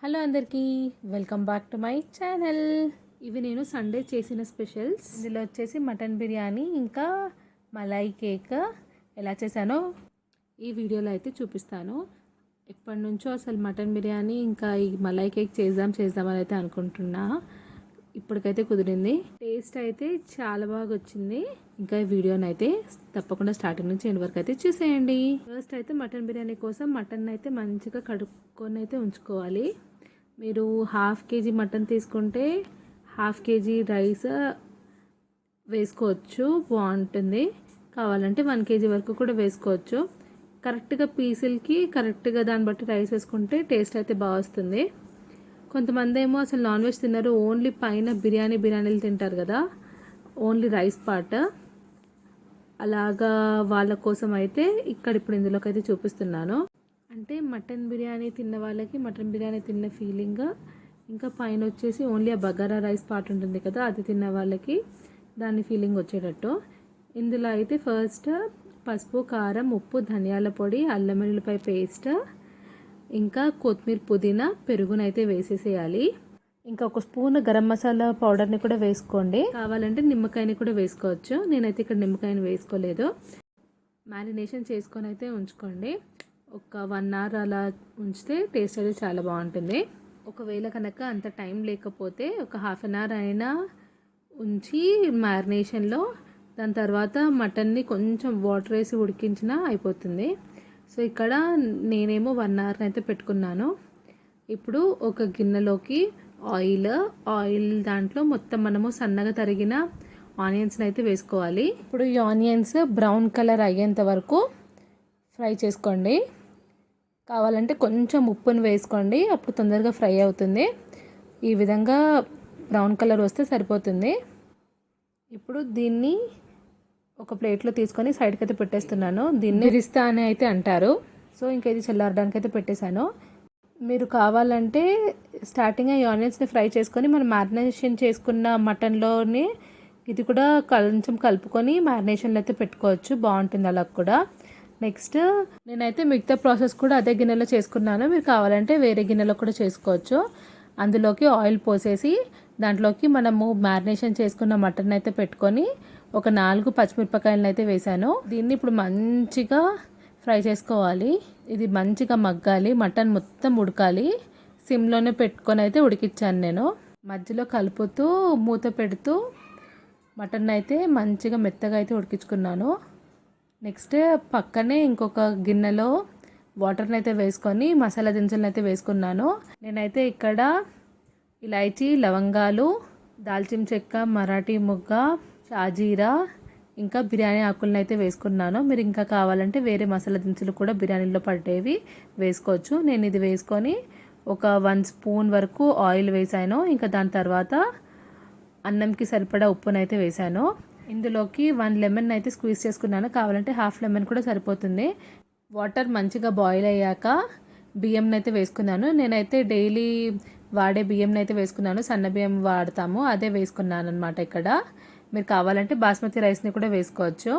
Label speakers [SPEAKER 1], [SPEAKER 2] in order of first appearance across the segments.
[SPEAKER 1] Hello అందరికీ, welcome back to my channel. ఇవి నేను సండే చేసిన స్పెషల్స్. ఇందులో వచ్చేసి మటన్ బిర్యానీ ఇంకా మలాయి కేక్ ఎలా చేశానో ఈ వీడియోలో అయితే చూపిస్తాను. ఎప్పటి నుంచో అసలు మటన్ బిర్యానీ ఇంకా ఈ మలాయి కేక్ చేద్దామని అయితే అనుకుంటున్నా. ఇప్పటికైతే కుదిరింది. టేస్ట్ అయితే చాలా బాగా వచ్చింది. ఇంకా ఈ వీడియోని అయితే తప్పకుండా స్టార్టింగ్ నుంచి ఎండ్ వరకు అయితే చూసేయండి. ఫస్ట్ అయితే మటన్ బిర్యానీ కోసం మటన్ అయితే మంచిగా కడుక్కొని అయితే ఉంచుకోవాలి. మీరు హాఫ్ కేజీ మటన్ తీసుకుంటే హాఫ్ కేజీ రైస్ వేసుకోవచ్చు, బాగుంటుంది. కావాలంటే 1 కేజీ వరకు కూడా వేసుకోవచ్చు. కరెక్ట్గా పీసులకి కరెక్ట్గా దాన్ని బట్టి రైస్ వేసుకుంటే టేస్ట్ అయితే బాగా వస్తుంది. కొంతమంది ఏమో అసలు నాన్ వెజ్ తిన్నారు, ఓన్లీ పైన బిర్యానీలు తింటారు కదా, ఓన్లీ రైస్ పార్ట్. అలాగా వాళ్ళ కోసం అయితే ఇప్పుడు ఇందులోకి అయితే చూపిస్తున్నాను. అంటే మటన్ బిర్యానీ తిన్న వాళ్ళకి మటన్ బిర్యానీ తిన్న ఫీలింగ్, ఇంకా పైన వచ్చేసి ఓన్లీ ఆ బగారా రైస్ పార్ట్ ఉంటుంది కదా, అది తిన్న వాళ్ళకి దాని ఫీలింగ్ వచ్చేటట్టు. ఇందులో అయితే ఫస్ట్ పసుపు, కారం, ఉప్పు, ధనియాల పొడి, అల్లం వెల్లుల్లిపాయ పేస్ట్, ఇంకా కొత్తిమీర, పుదీనా, పెరుగునైతే వేసేసేయాలి. ఇంకా 1 స్పూన్ గరం మసాలా పౌడర్ని కూడా వేసుకోండి. కావాలంటే నిమ్మకాయని కూడా వేసుకోవచ్చు. నేనైతే ఇక్కడ నిమ్మకాయని వేసుకోలేదు. మ్యారినేషన్ చేసుకొని అయితే ఉంచుకోండి. ఒక 1 అవర్ అలా ఉంచితే టేస్ట్ అయితే చాలా బాగుంటుంది. ఒకవేళ కనుక అంత టైం లేకపోతే ఒక హాఫ్ అన్ అవర్ అయినా ఉంచి మ్యారినేషన్లో, దాని తర్వాత మటన్ని కొంచెం వాటర్ వేసి ఉడికించినా అయిపోతుంది. సో ఇక్కడ నేనేమో 1 అవర్ అయితే పెట్టుకున్నాను. ఇప్పుడు ఒక గిన్నెలోకి ఆయిల్ దాంట్లో మొత్తం మనము సన్నగా తరిగిన ఆనియన్స్ని అయితే వేసుకోవాలి. ఇప్పుడు ఈ ఆనియన్స్ బ్రౌన్ కలర్ అయ్యేంత వరకు ఫ్రై చేసుకోండి. కావాలంటే కొంచెం ఉప్పుని వేసుకోండి, అప్పుడు తొందరగా ఫ్రై అవుతుంది. ఈ విధంగా బ్రౌన్ కలర్ వస్తే సరిపోతుంది. ఇప్పుడు దీన్ని ఒక ప్లేట్లో తీసుకొని సైడ్కి అయితే పెట్టేస్తున్నాను. దీన్ని రిస్తా అని అయితే అంటారు. సో ఇంకా ఇది చల్లారడానికి అయితే పెట్టేశాను. మీరు కావాలంటే స్టార్టింగ్ ఈ ఆనియన్స్ని ఫ్రై చేసుకొని మనం మ్యారినేషన్ చేసుకున్న మటన్లోని ఇది కూడా కొంచెం కలుపుకొని మ్యారినేషన్లో అయితే పెట్టుకోవచ్చు, బాగుంటుంది అలా కూడా. నెక్స్ట్ నేనైతే మిగతా ప్రాసెస్ కూడా అదే గిన్నెలో చేసుకున్నాను. మీరు కావాలంటే వేరే గిన్నెలో కూడా చేసుకోవచ్చు. అందులోకి ఆయిల్ పోసేసి దాంట్లోకి మనము మ్యారినేషన్ చేసుకున్న మటన్ అయితే పెట్టుకొని ఒక 4 పచ్చిమిరపకాయలను అయితే వేసాను. దీన్ని ఇప్పుడు మంచిగా ఫ్రై చేసుకోవాలి. ఇది మంచిగా మగ్గాలి, మటన్ మొత్తం ఉడకాలి. సిమ్లోనే పెట్టుకొని అయితే ఉడికించాను నేను. మధ్యలో కలుపుతూ మూత పెడుతూ మటన్ అయితే మంచిగా మెత్తగా అయితే ఉడికించుకున్నాను. నెక్స్ట్ పక్కనే ఇంకొక గిన్నెలో వాటర్ని అయితే వేసుకొని మసాలా దినుసులను అయితే వేసుకున్నాను. నేనైతే ఇక్కడ ఇలాచీ, లవంగాలు, దాల్చిన చెక్క, మరాఠీ మొగ్గ, షాజీరా, ఇంకా బిర్యానీ ఆకులను అయితే వేసుకున్నాను. మీరు ఇంకా కావాలంటే వేరే మసాలా దినుసులు కూడా బిర్యానీలో పడేవి వేసుకోవచ్చు. నేను ఇది వేసుకొని ఒక 1 స్పూన్ వరకు ఆయిల్ వేసాను. ఇంకా దాని తర్వాత అన్నంకి సరిపడా ఉప్పునైతే వేసాను. ఇందులోకి 1 లెమన్ అయితే స్క్వీజ్ చేసుకున్నాను. కావాలంటే హాఫ్ లెమన్ కూడా సరిపోతుంది. వాటర్ మంచిగా బాయిల్ అయ్యాక బియ్యంని అయితే వేసుకున్నాను. నేనైతే డైలీ వాడే బియ్యంని అయితే వేసుకున్నాను. సన్న బియ్యం వాడతాము, అదే వేసుకున్నాను అనమాట. ఇక్కడ మీరు కావాలంటే బాస్మతి రైస్ని కూడా వేసుకోవచ్చు.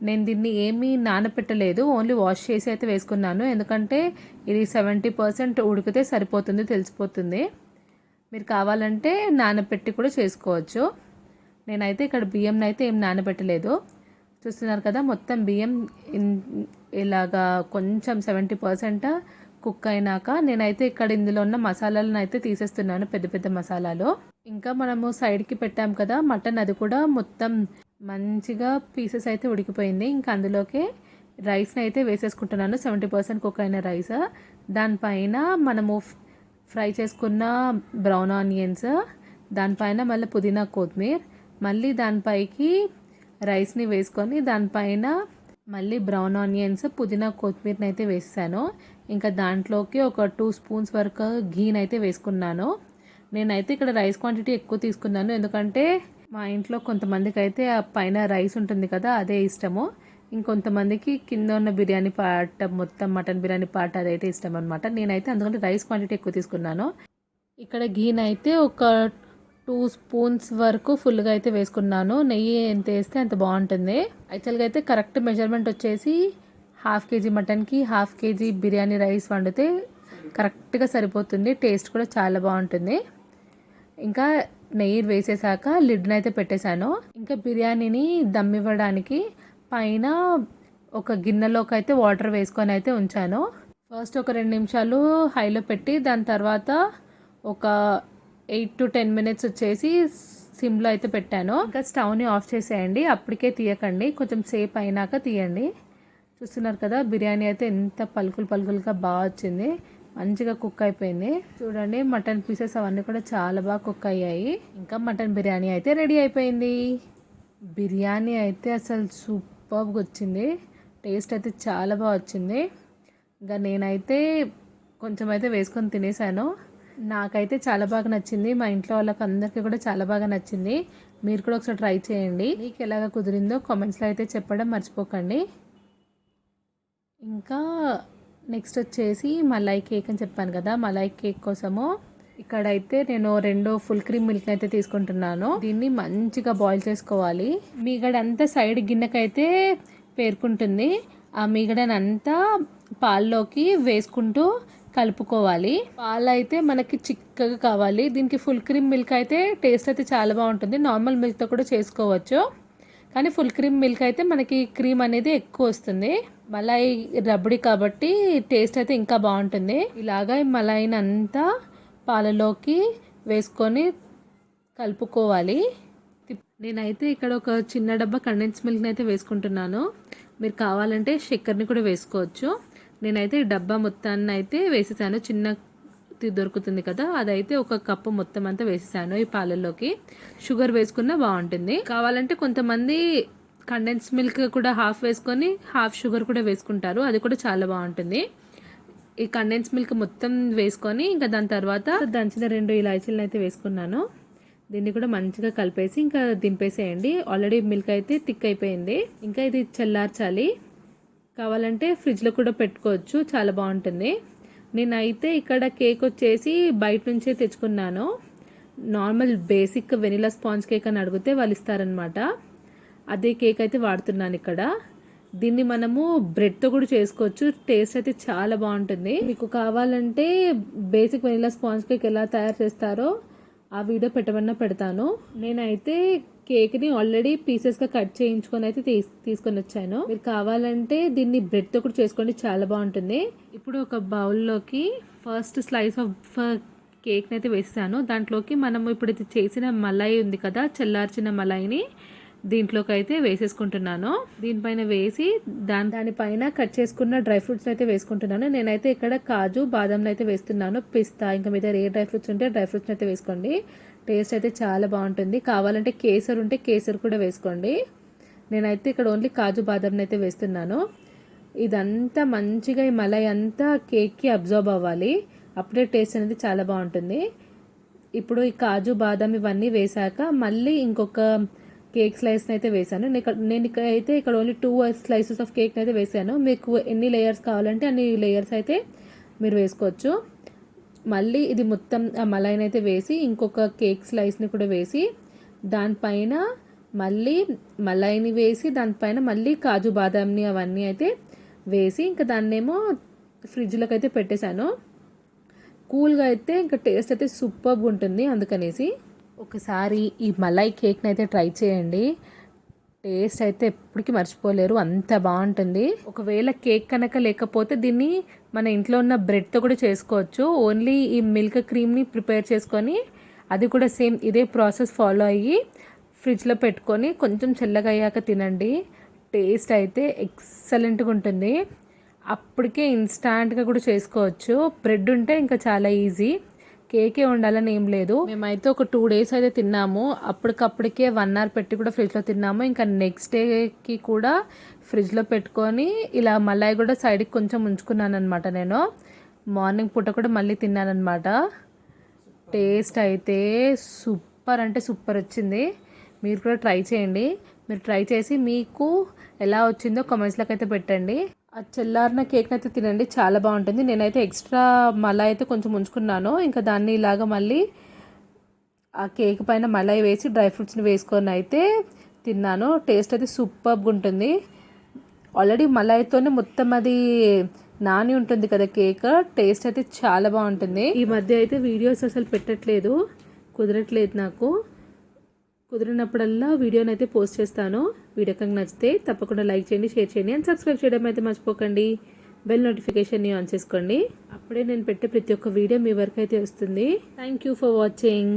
[SPEAKER 1] నేను దీన్ని ఏమీ నానపెట్టలేదు, ఓన్లీ వాష్ చేసి అయితే వేసుకున్నాను. ఎందుకంటే ఇది 70% ఉడికితే సరిపోతుంది, తెలిసిపోతుంది. మీరు కావాలంటే నానపెట్టి కూడా చేసుకోవచ్చు. నేనైతే ఇక్కడ బియ్యంని అయితే ఏం నానబెట్టలేదు. చూస్తున్నారు కదా, మొత్తం బియ్యం ఇలాగా కొంచెం 70% కుక్ అయినాక నేనైతే ఇక్కడ ఇందులో ఉన్న మసాలాలను అయితే తీసేస్తున్నాను, పెద్ద పెద్ద మసాలాలు. ఇంకా మనము సైడ్కి పెట్టాం కదా మటన్, అది కూడా మొత్తం మంచిగా పీసెస్ అయితే ఉడికిపోయింది. ఇంకా అందులోకి రైస్ని అయితే వేసేసుకుంటున్నాను, 70% కుక్ అయిన రైస్. దానిపైన మనము ఫ్రై చేసుకున్న బ్రౌన్ ఆనియన్స్, దానిపైన మళ్ళీ పుదీనా, కొత్తిమీర, మళ్ళీ దానిపైకి రైస్ని వేసుకొని దానిపైన మళ్ళీ బ్రౌన్ ఆనియన్స్, పుదీనా, కొత్తిమీరని అయితే వేసాను. ఇంకా దాంట్లోకి ఒక 2 స్పూన్స్ వరకు ఘీని అయితే వేసుకున్నాను. నేనైతే ఇక్కడ రైస్ క్వాంటిటీ ఎక్కువ తీసుకున్నాను, ఎందుకంటే మా ఇంట్లో కొంతమందికి అయితే ఆ పైన రైస్ ఉంటుంది కదా అదే ఇష్టము. ఇంకొంతమందికి కింద ఉన్న బిర్యానీ పార్ట్, మొత్తం మటన్ బిర్యానీ పార్ట్ అదైతే ఇష్టం అనమాట. నేనైతే అందుకని రైస్ క్వాంటిటీ ఎక్కువ తీసుకున్నాను. ఇక్కడ ఘీని అయితే ఒక 2 స్పూన్స్ వరకు ఫుల్గా అయితే వేసుకున్నాను. నెయ్యి ఎంత వేస్తే అంత బాగుంటుంది. యాక్చువల్గా అయితే కరెక్ట్ మెజర్మెంట్ వచ్చేసి హాఫ్ కేజీ మటన్కి హాఫ్ కేజీ బిర్యానీ రైస్ వండితే కరెక్ట్గా సరిపోతుంది, టేస్ట్ కూడా చాలా బాగుంటుంది. ఇంకా నెయ్యి వేసేసాక లిడ్ని అయితే పెట్టేశాను. ఇంకా బిర్యానీని దమ్ ఇవ్వడానికి పైన ఒక గిన్నెలోకి అయితే వాటర్ వేసుకొని అయితే ఉంచాను. ఫస్ట్ ఒక 2 నిమిషాలు హైలో పెట్టి దాని తర్వాత ఒక 8 to 10 మినిట్స్ వచ్చేసి సిమ్లో అయితే పెట్టాను. ఇంకా స్టవ్ని ఆఫ్ చేసేయండి, అప్పటికే తీయకండి, కొంచెం సేపు అయినాక తీయండి. చూస్తున్నారు కదా బిర్యానీ అయితే ఎంత పలుకులుగా బాగా వచ్చింది, మంచిగా కుక్ అయిపోయింది. చూడండి మటన్ పీసెస్ అవన్నీ కూడా చాలా బాగా కుక్ అయ్యాయి. ఇంకా మటన్ బిర్యానీ అయితే రెడీ అయిపోయింది. బిర్యానీ అయితే అసలు సూపర్గా వచ్చింది, టేస్ట్ అయితే చాలా బాగా వచ్చింది. ఇంకా నేనైతే కొంచెం అయితే వేసుకొని తినేసాను. నాకైతే చాలా బాగా నచ్చింది, మా ఇంట్లో వాళ్ళకి అందరికీ కూడా చాలా బాగా నచ్చింది. మీరు కూడా ఒకసారి ట్రై చేయండి, మీకు ఎలాగ కుదిరిందో కామెంట్స్లో అయితే చెప్పడం మర్చిపోకండి. ఇంకా నెక్స్ట్ వచ్చేసి మలాయ్ కేక్ అని చెప్పాను కదా, మలాయ్ కేక్ కోసము ఇక్కడైతే నేను 2 ఫుల్ క్రీమ్ మిల్క్ అయితే తీసుకుంటున్నాను. దీన్ని మంచిగా బాయిల్ చేసుకోవాలి. మీగడంతా సైడ్ గిన్నెకైతే పేర్కొంటుంది, ఆ మీగడనంతా పాల్లోకి వేసుకుంటూ కలుపుకోవాలి. పాలు అయితే మనకి చిక్కగా కావాలి. దీనికి ఫుల్ క్రీమ్ మిల్క్ అయితే టేస్ట్ అయితే చాలా బాగుంటుంది, నార్మల్ మిల్క్తో కూడా చేసుకోవచ్చు, కానీ ఫుల్ క్రీమ్ మిల్క్ అయితే మనకి క్రీమ్ అనేది ఎక్కువ వస్తుంది. మలాయి రబడి కాబట్టి టేస్ట్ అయితే ఇంకా బాగుంటుంది. ఇలాగా మలాయిని అంతా పాలలోకి వేసుకొని కలుపుకోవాలి. నేనైతే ఇక్కడ ఒక చిన్న డబ్బా కండెన్స్ మిల్క్ని అయితే వేసుకుంటున్నాను. మీరు కావాలంటే చక్కెరని కూడా వేసుకోవచ్చు. నేనైతే ఈ డబ్బా మొత్తాన్ని అయితే వేసేసాను, చిన్న దొరుకుతుంది కదా, అదైతే ఒక కప్పు మొత్తం అంతా వేసేసాను ఈ పాలల్లోకి. షుగర్ వేసుకున్నా బాగుంటుంది. కావాలంటే కొంతమంది కండెన్స్ మిల్క్ కూడా హాఫ్ వేసుకొని హాఫ్ షుగర్ కూడా వేసుకుంటారు, అది కూడా చాలా బాగుంటుంది. ఈ కండెన్స్ మిల్క్ మొత్తం వేసుకొని ఇంకా దాని తర్వాత దంచిన 2 ఇలాచీలను అయితే వేసుకున్నాను. దీన్ని కూడా మంచిగా కలిపేసి ఇంకా దింపేసేయండి. ఆల్రెడీ మిల్క్ అయితే థిక్ అయిపోయింది. ఇంకా ఇది చల్లార్చాలి, కావాలంటే ఫ్రిడ్జ్లో కూడా పెట్టుకోవచ్చు, చాలా బాగుంటుంది. నేనైతే ఇక్కడ కేక్ వచ్చేసి బయట నుంచే తెచ్చుకున్నాను. Normal basic vanilla sponge cake అని అడిగితే వాళ్ళు ఇస్తారనమాట, అదే కేక్ అయితే వాడుతున్నాను ఇక్కడ. దీన్ని మనము బ్రెడ్తో కూడా చేసుకోవచ్చు, టేస్ట్ అయితే చాలా బాగుంటుంది. మీకు కావాలంటే బేసిక్ వెనిలా స్పాంజ్ కేక్ ఎలా తయారు చేస్తారో ఆ వీడియో పెట్టమన్నా పెడతాను. నేనైతే కేక్ని ఆల్రెడీ పీసెస్గా కట్ చేయించుకొని అయితే తీసుకొని వచ్చాను. మీరు కావాలంటే దీన్ని బ్రెడ్తో కూడా చేసుకోండి, చాలా బాగుంటుంది. ఇప్పుడు ఒక బౌల్లోకి ఫస్ట్ స్లైస్ ఆఫ్ కేక్ని అయితే వేసాను. దాంట్లోకి మనం ఇప్పుడు ఇది చేసిన మలాయి ఉంది కదా, చల్లార్చిన మలాయిని దీంట్లోకి అయితే వేసేసుకుంటున్నాను. దీనిపైన వేసి దానిపైన కట్ చేసుకున్న డ్రై ఫ్రూట్స్ అయితే వేసుకుంటున్నాను. నేనైతే ఇక్కడ కాజు బాదంలు అయితే వేస్తున్నాను, పిస్తా, ఇంకా మీద ఏ డ్రై ఫ్రూట్స్ ఉంటే డ్రై ఫ్రూట్స్ అయితే వేసుకోండి, టేస్ట్ అయితే చాలా బాగుంటుంది. కావాలంటే కేసర్ ఉంటే కేసర్ కూడా వేసుకోండి. నేనైతే ఇక్కడ ఓన్లీ కాజు బాదంని అయితే వేస్తున్నాను. ఇదంతా మంచిగా ఈ మలై అంతా కేక్కి అబ్జర్వ్ అవ్వాలి, అప్పుడే టేస్ట్ అనేది చాలా బాగుంటుంది. ఇప్పుడు ఈ కాజు బాదం ఇవన్నీ వేసాక మళ్ళీ ఇంకొక కేక్ స్లైస్ని అయితే వేసాను. నేను ఇక్కడ ఓన్లీ 2 స్లైసెస్ ఆఫ్ కేక్ని అయితే వేసాను. మీకు ఎన్ని లేయర్స్ కావాలంటే అన్ని లేయర్స్ అయితే మీరు వేసుకోవచ్చు. మళ్ళీ ఇది మొత్తం ఆ మలైని అయితే వేసి ఇంకొక కేక్ స్లైస్ని కూడా వేసి దానిపైన మళ్ళీ మలైని వేసి దానిపైన మళ్ళీ కాజు బాదాంని అవన్నీ అయితే వేసి ఇంకా దాన్నేమో ఫ్రిడ్జ్లోకి అయితే పెట్టేశాను. కూల్గా అయితే ఇంకా టేస్ట్ అయితే సూపర్గా ఉంటుంది. అందుకనేసి ఒకసారి ఈ మలై కేక్ని అయితే ట్రై చేయండి, టేస్ట్ అయితే ఎప్పటికీ మర్చిపోలేరు, అంత బాగుంటుంది. ఒకవేళ కేక్ కనుక లేకపోతే దీన్ని మన ఇంట్లో ఉన్న బ్రెడ్తో కూడా చేసుకోవచ్చు. ఓన్లీ ఈ మిల్క్ క్రీమ్ని ప్రిపేర్ చేసుకొని అది కూడా సేమ్ ఇదే ప్రాసెస్ ఫాలో అయ్యి ఫ్రిడ్జ్లో పెట్టుకొని కొంచెం చల్లగా అయ్యాక తినండి, టేస్ట్ అయితే ఎక్సలెంట్గా ఉంటుంది. అప్పటికే ఇన్స్టాంట్గా కూడా చేసుకోవచ్చు. బ్రెడ్ ఉంటే ఇంకా చాలా ఈజీ, కేకే ఉండాలని ఏం లేదు. మేమైతే ఒక 2 days అయితే తిన్నాము, అప్పటికప్పటికే 1 hour పెట్టి కూడా ఫ్రిడ్జ్లో తిన్నాము. ఇంకా నెక్స్ట్ డేకి కూడా ఫ్రిడ్జ్లో పెట్టుకొని ఇలా మలాయి కూడా సైడ్కి కొంచెం ఉంచుకున్నాను అనమాట. నేను మార్నింగ్ పూట కూడా మళ్ళీ తిన్నాను అనమాట. టేస్ట్ అయితే సూపర్ అంటే సూపర్ వచ్చింది. మీరు కూడా ట్రై చేయండి. మీరు ట్రై చేసి మీకు ఎలా వచ్చిందో కామెంట్స్లోకి అయితే పెట్టండి. ఆ చల్లారిన కేక్ని అయితే తినండి, చాలా బాగుంటుంది. నేనైతే ఎక్స్ట్రా మలాయి అయితే కొంచెం ఉంచుకున్నాను, ఇంకా దాన్ని ఇలాగ మళ్ళీ ఆ కేక్ పైన మలాయి వేసి డ్రై ఫ్రూట్స్ని వేసుకొని అయితే తిన్నాను. టేస్ట్ అయితే సూపర్గా ఉంటుంది. ఆల్రెడీ మలాయితోనే మొత్తం అది నాని ఉంటుంది కదా కేక్, టేస్ట్ అయితే చాలా బాగుంటుంది. ఈ మధ్య అయితే వీడియోస్ అసలు పెట్టట్లేదు, కుదరట్లేదు నాకు. కుదిరినప్పుడల్లా వీడియోని అయితే పోస్ట్ చేస్తాను. వీడియో కనుక నచ్చితే తప్పకుండా లైక్ చేయండి, షేర్ చేయండి అండ్ సబ్స్క్రైబ్ చేయడం అయితే మర్చిపోకండి. బెల్ నోటిఫికేషన్ని ఆన్ చేసుకోండి. అప్పుడే నేను పెట్టే ప్రతి ఒక్క వీడియో మీ వరకు అయితే వస్తుంది. Thank you for watching.